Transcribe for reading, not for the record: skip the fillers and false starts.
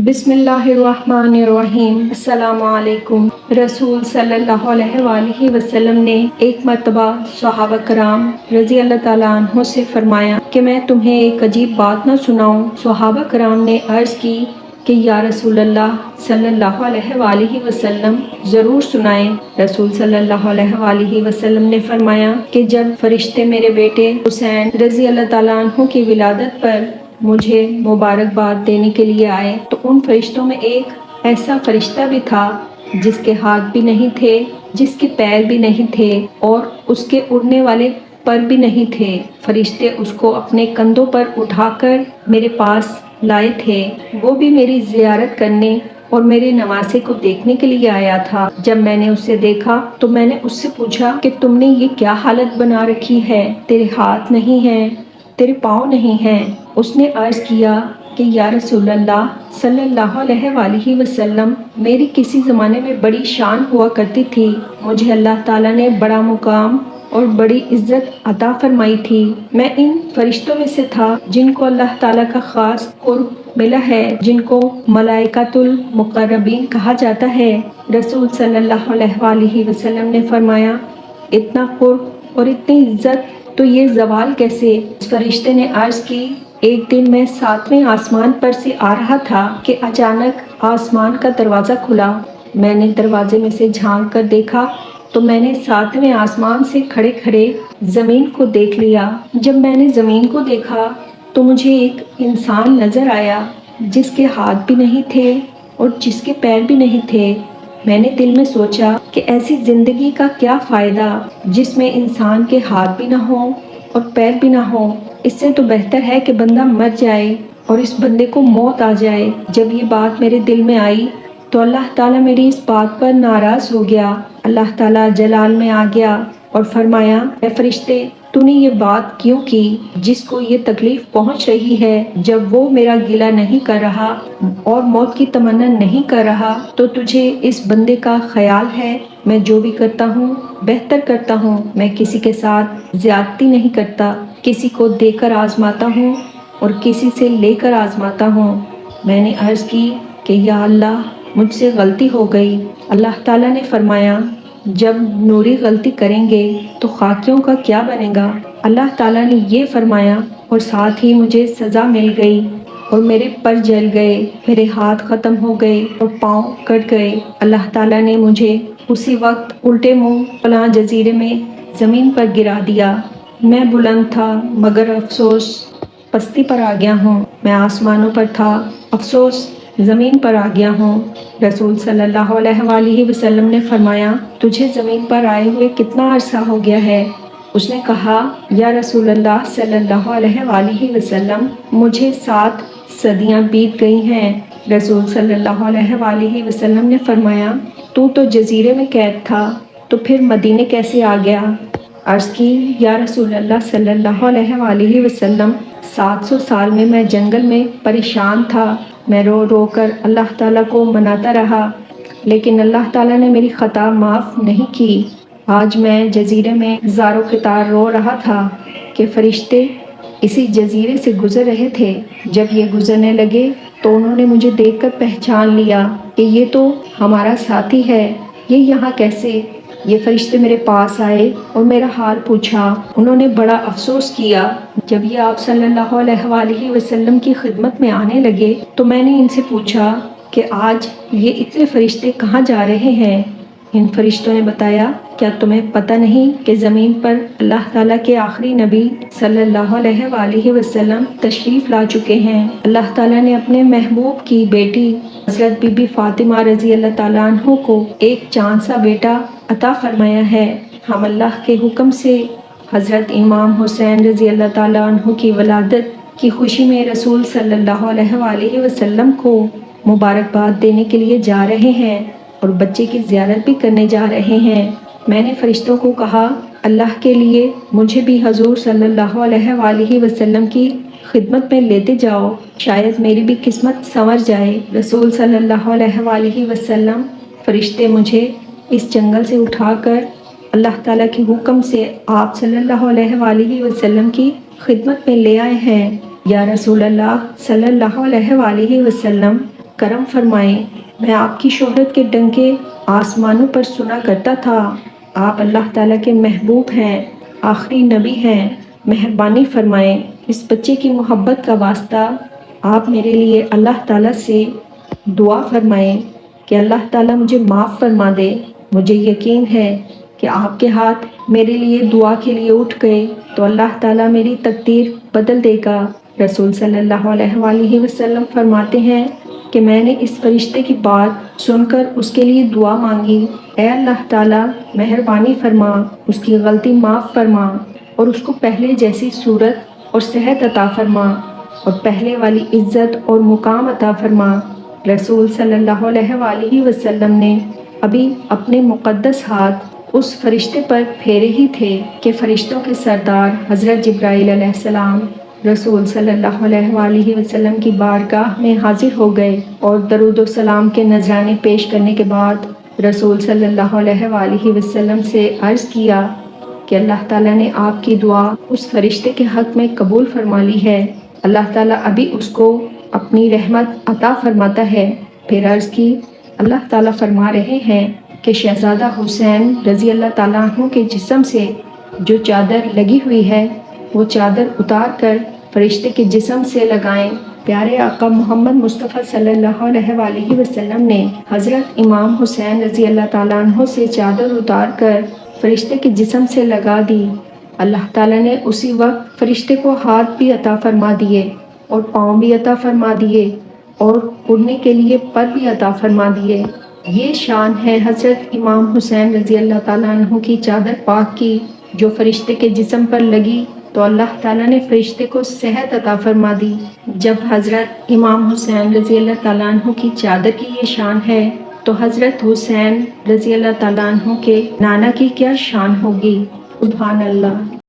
بسم اللہ الرحمن الرحیم۔ السلام علیکم۔ رسول صلی اللہ علیہ وآلہ وسلم نے ایک مرتبہ صحابہ کرام رضی اللہ تعالیٰ عنہ سے فرمایا کہ میں تمہیں ایک عجیب بات نہ سناؤں؟ صحابہ کرام نے عرض کی کہ یا رسول اللہ صلی اللہ علیہ وآلہ وسلم ضرور سنائیں۔ رسول صلی اللہ علیہ وآلہ وسلم نے فرمایا کہ جب فرشتے میرے بیٹے حسین رضی اللہ تعالیٰ عنہ کی ولادت پر مجھے مبارکباد دینے کے لیے آئے تو ان فرشتوں میں ایک ایسا فرشتہ بھی تھا جس کے ہاتھ بھی نہیں تھے، جس کے پیر بھی نہیں تھے اور اس کے اڑنے والے پر بھی نہیں تھے۔ فرشتے اس کو اپنے کندھوں پر اٹھا کر میرے پاس لائے تھے۔ وہ بھی میری زیارت کرنے اور میرے نواسے کو دیکھنے کے لیے آیا تھا۔ جب میں نے اسے دیکھا تو میں نے اس سے پوچھا کہ تم نے یہ کیا حالت بنا رکھی ہے؟ تیرے ہاتھ نہیں ہیں، تیرے پاؤں نہیں ہیں۔ اس نے عرض کیا کہ یا رسول اللہ صلی اللہ علیہ وآلہ وسلم، میری کسی زمانے میں بڑی شان ہوا کرتی تھی، مجھے اللہ تعالیٰ نے بڑا مقام اور بڑی عزت عطا فرمائی تھی۔ میں ان فرشتوں میں سے تھا جن کو اللہ تعالیٰ کا خاص قرب ملا ہے، جن کو ملائکۃ المقربین کہا جاتا ہے۔ رسول صلی اللہ علیہ وآلہ وسلم نے فرمایا اتنا قرب اور اتنی عزت تو یہ زوال کیسے؟ اس فرشتے نے عرض کی ایک دن میں 7ویں آسمان پر سے آ رہا تھا کہ اچانک آسمان کا دروازہ کھلا۔ میں نے دروازے میں سے جھانک کر دیکھا تو میں نے 7ویں آسمان سے کھڑے کھڑے زمین کو دیکھ لیا۔ جب میں نے زمین کو دیکھا تو مجھے ایک انسان نظر آیا جس کے ہاتھ بھی نہیں تھے اور جس کے پیر بھی نہیں تھے۔ میں نے دل میں سوچا کہ ایسی زندگی کا کیا فائدہ جس میں انسان کے ہاتھ بھی نہ ہوں اور پیر بھی نہ ہوں۔ اس سے تو بہتر ہے کہ بندہ مر جائے اور اس بندے کو موت آ جائے۔ جب یہ بات میرے دل میں آئی تو اللہ تعالیٰ میری اس بات پر ناراض ہو گیا۔ اللہ تعالیٰ جلال میں آ گیا اور فرمایا اے فرشتے، تو نے یہ بات کیوں کی؟ جس کو یہ تکلیف پہنچ رہی ہے جب وہ میرا گلہ نہیں کر رہا اور موت کی تمنا نہیں کر رہا تو تجھے اس بندے کا خیال ہے؟ میں جو بھی کرتا ہوں بہتر کرتا ہوں، میں کسی کے ساتھ زیادتی نہیں کرتا، کسی کو دے کر آزماتا ہوں اور کسی سے لے کر آزماتا ہوں۔ میں نے عرض کی کہ یا اللہ مجھ سے غلطی ہو گئی۔ اللہ تعالیٰ نے فرمایا جب نوری غلطی کریں گے تو خاکیوں کا کیا بنے گا؟ اللہ تعالیٰ نے یہ فرمایا اور ساتھ ہی مجھے سزا مل گئی اور میرے پر جل گئے، میرے ہاتھ ختم ہو گئے اور پاؤں کٹ گئے۔ اللہ تعالیٰ نے مجھے اسی وقت الٹے منہ فلاں جزیرے میں زمین پر گرا دیا۔ میں بلند تھا مگر افسوس پستی پر آ گیا ہوں، میں آسمانوں پر تھا افسوس زمین پر آ گیا ہوں۔ رسول صلی اللہ علیہ وآلہ وسلم نے فرمایا تجھے زمین پر آئے ہوئے کتنا عرصہ ہو گیا ہے؟ اس نے کہا یا رسول اللہ صلی اللہ علیہ وآلہ وسلم، مجھے 7 صدیاں بیت گئی ہیں۔ رسول صلی اللہ علیہ وآلہ وسلم نے فرمایا تو جزیرے میں قید تھا تو پھر مدینے کیسے آ گیا؟ عرض کی یا رسول اللہ صلی اللہ علیہ وآلہ وسلم، 700 سال میں جنگل میں پریشان تھا، میں رو رو کر اللہ تعالیٰ کو مناتا رہا لیکن اللہ تعالیٰ نے میری خطا معاف نہیں کی۔ آج میں جزیرے میں زار و قطار رو رہا تھا کہ فرشتے اسی جزیرے سے گزر رہے تھے۔ جب یہ گزرنے لگے تو انہوں نے مجھے دیکھ کر پہچان لیا کہ یہ تو ہمارا ساتھی ہے، یہ یہاں کیسے؟ یہ فرشتے میرے پاس آئے اور میرا حال پوچھا۔ انہوں نے بڑا افسوس کیا۔ جب یہ آپ صلی اللہ علیہ وآلہ وسلم کی خدمت میں آنے لگے تو میں نے ان سے پوچھا کہ آج یہ اتنے فرشتے کہاں جا رہے ہیں؟ ان فرشتوں نے بتایا کیا تمہیں پتہ نہیں کہ زمین پر اللہ تعالیٰ کے آخری نبی صلی اللہ علیہ وآلہ وسلم تشریف لا چکے ہیں؟ اللہ تعالیٰ نے اپنے محبوب کی بیٹی حضرت بی بی فاطمہ رضی اللہ تعالیٰ عنہ کو ایک چاند سا بیٹا عطا فرمایا ہے۔ ہم اللہ کے حکم سے حضرت امام حسین رضی اللہ تعالیٰ عنہ کی ولادت کی خوشی میں رسول صلی اللہ علیہ وآلہ وسلم کو مبارکباد دینے کے لیے جا رہے ہیں اور بچے کی زیارت بھی کرنے جا رہے ہیں۔ میں نے فرشتوں کو کہا اللہ کے لیے مجھے بھی حضور صلی اللہ علیہ وآلہ وسلم کی خدمت میں لیتے جاؤ، شاید میری بھی قسمت سنور جائے۔ رسول صلی اللہ علیہ وآلہ وسلم، فرشتے مجھے اس جنگل سے اٹھا کر اللہ تعالیٰ کے حکم سے آپ صلی اللہ علیہ وآلہ وسلم کی خدمت میں لے آئے ہیں۔ یا رسول اللہ صلی اللہ علیہ وآلہ وسلم، کرم فرمائیں۔ میں آپ کی شہرت کے ڈنکے آسمانوں پر سنا کرتا تھا۔ آپ اللہ تعالیٰ کے محبوب ہیں، آخری نبی ہیں، مہربانی فرمائیں۔ اس بچے کی محبت کا واسطہ آپ میرے لیے اللہ تعالیٰ سے دعا فرمائیں کہ اللہ تعالیٰ مجھے معاف فرما دے۔ مجھے یقین ہے کہ آپ کے ہاتھ میرے لیے دعا کے لیے اٹھ گئے تو اللہ تعالیٰ میری تقدیر بدل دے گا۔ رسول صلی اللہ علیہ وآلہ وسلم فرماتے ہیں کہ میں نے اس فرشتے کی بات سن کر اس کے لیے دعا مانگی، اے اللہ تعالیٰ مہربانی فرما، اس کی غلطی معاف فرما اور اس کو پہلے جیسی صورت اور صحت عطا فرما اور پہلے والی عزت اور مقام عطا فرما۔ رسول صلی اللہ علیہ وآلہ وسلم نے ابھی اپنے مقدس ہاتھ اس فرشتے پر پھیرے ہی تھے کہ فرشتوں کے سردار حضرت جبرائیل علیہ السلام رسول صلی اللہ علیہ وآلہ وسلم کی بارگاہ میں حاضر ہو گئے اور درود و سلام کے نذرانے پیش کرنے کے بعد رسول صلی اللہ علیہ وآلہ وسلم سے عرض کیا کہ اللہ تعالیٰ نے آپ کی دعا اس فرشتے کے حق میں قبول فرما لی ہے، اللہ تعالیٰ ابھی اس کو اپنی رحمت عطا فرماتا ہے۔ پھر عرض کی، اللہ تعالیٰ فرما رہے ہیں کہ شہزادہ حسین رضی اللہ تعالیٰ عنہ کے جسم سے جو چادر لگی ہوئی ہے وہ چادر اتار کر فرشتے کے جسم سے لگائیں۔ پیارے آقا محمد مصطفیٰ صلی اللہ علیہ وآلہ وسلم نے حضرت امام حسین رضی اللہ تعالیٰ عنہ سے چادر اتار کر فرشتے کے جسم سے لگا دی۔ اللہ تعالیٰ نے اسی وقت فرشتے کو ہاتھ بھی عطا فرما دیے اور پاؤں بھی عطا فرما دیے اور اڑنے کے لیے پر بھی عطا فرما دیے۔ یہ شان ہے حضرت امام حسین رضی اللہ تعالیٰ عنہ کی چادر پاک کی، جو فرشتے کے جسم پر لگی تو اللہ تعالیٰ نے فرشتے کو صحت عطا فرما دی۔ جب حضرت امام حسین رضی اللہ تعالیٰ عنہ کی چادر کی یہ شان ہے تو حضرت حسین رضی اللہ تعالیٰ عنہ کے نانا کی کیا شان ہوگی۔ سبحان اللہ۔